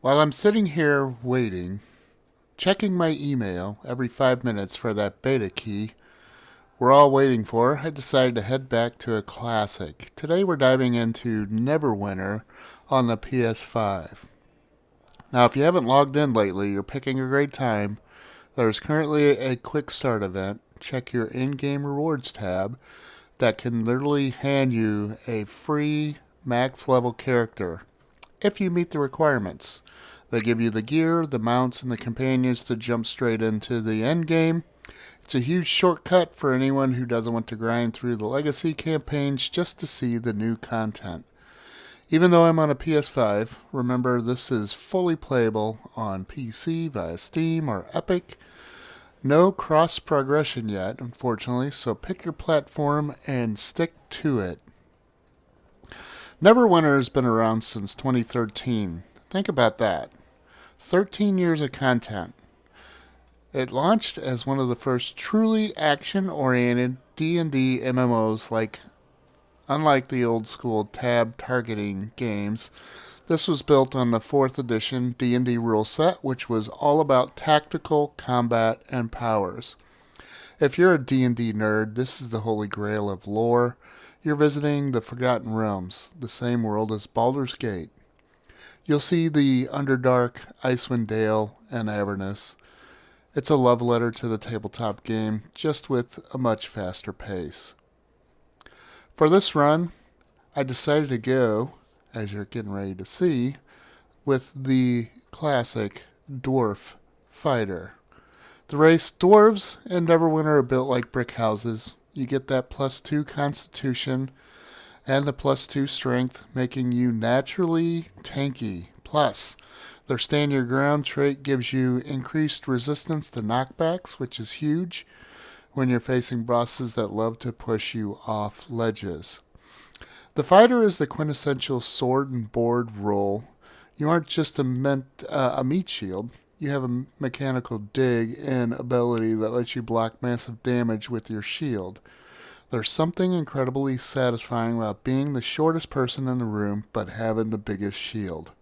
While I'm sitting here waiting, checking my email every 5 minutes for that beta key we're all waiting for, I decided to head back to a classic. Today we're diving into Neverwinter on the PS5. Now, if you haven't logged in lately, you're picking a great time. There's currently a quick start event. Check your in-game rewards tab that can literally hand you a free max level character if you meet the requirements. They give you the gear, the mounts, and the companions to jump straight into the end game. It's a huge shortcut for anyone who doesn't want to grind through the legacy campaigns just to see the new content. Even though I'm on a PS5, remember this is fully playable on PC via Steam or Epic. No cross progression yet, unfortunately, so pick your platform and stick to it. Neverwinter has been around since 2013. Think about that. 13 years of content. It launched as one of the first truly action-oriented D&D MMOs unlike the old school tab targeting games. This was built on the 4th edition D&D rule set, which was all about tactical combat and powers. If you're a D&D nerd, this is the holy grail of lore. You're visiting the Forgotten Realms, the same world as Baldur's Gate. You'll see the Underdark, Icewind Dale, and Avernus. It's a love letter to the tabletop game, just with a much faster pace. For this run, I decided to go, as you're getting ready to see, with the classic Dwarf Fighter. The race dwarves in Neverwinter are built like brick houses. You get that +2 constitution and the +2 strength, making you naturally tanky. Plus, their stand your ground trait gives you increased resistance to knockbacks, which is huge when you're facing bosses that love to push you off ledges. The fighter is the quintessential sword and board role. You aren't just a meat shield. You have a mechanical dig and ability that lets you block massive damage with your shield. There's something incredibly satisfying about being the shortest person in the room but having the biggest shield.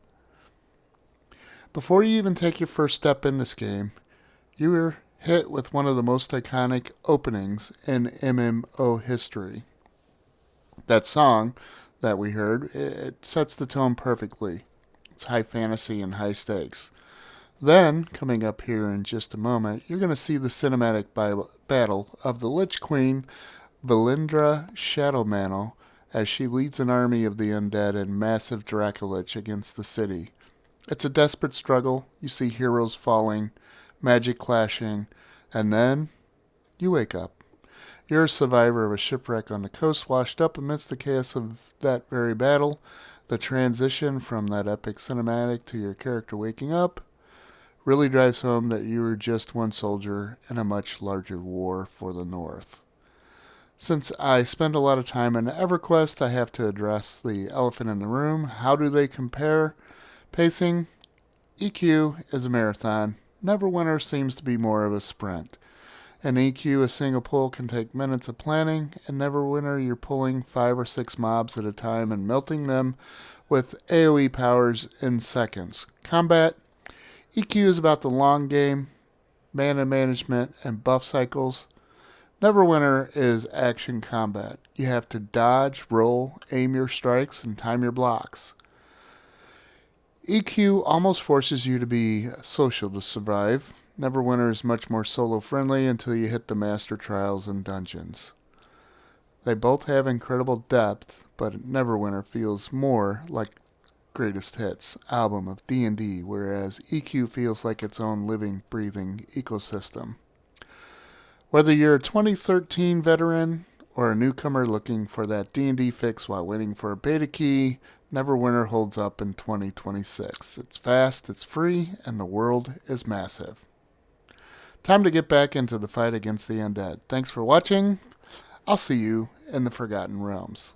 Before you even take your first step in this game, you are hit with one of the most iconic openings in MMO history. That song that we heard, it sets the tone perfectly. It's high fantasy and high stakes. Then, coming up here in just a moment, you're going to see the cinematic battle of the Lich Queen, Valindra Shadowmantle, as she leads an army of the undead and massive Dracolich against the city. It's a desperate struggle. You see heroes falling, magic clashing, and then you wake up. You're a survivor of a shipwreck on the coast, washed up amidst the chaos of that very battle. The transition from that epic cinematic to your character waking up really drives home that you were just one soldier in a much larger war for the North. Since I spend a lot of time in EverQuest, I have to address the elephant in the room. How do they compare? Pacing, EQ is a marathon. Neverwinter seems to be more of a sprint. In EQ, a single pull can take minutes of planning. In Neverwinter, you're pulling 5 or 6 mobs at a time and melting them with AoE powers in seconds. Combat, EQ is about the long game, mana management, and buff cycles. Neverwinter is action combat. You have to dodge, roll, aim your strikes, and time your blocks. EQ almost forces you to be social to survive. Neverwinter is much more solo-friendly until you hit the Master Trials and Dungeons. They both have incredible depth, but Neverwinter feels more like Greatest Hits album of D&D, whereas EQ feels like its own living, breathing ecosystem. Whether you're a 2013 veteran or a newcomer looking for that D&D fix while waiting for a beta key, Neverwinter holds up in 2026. It's fast, it's free, and the world is massive. Time to get back into the fight against the undead. Thanks for watching. I'll see you in the Forgotten Realms.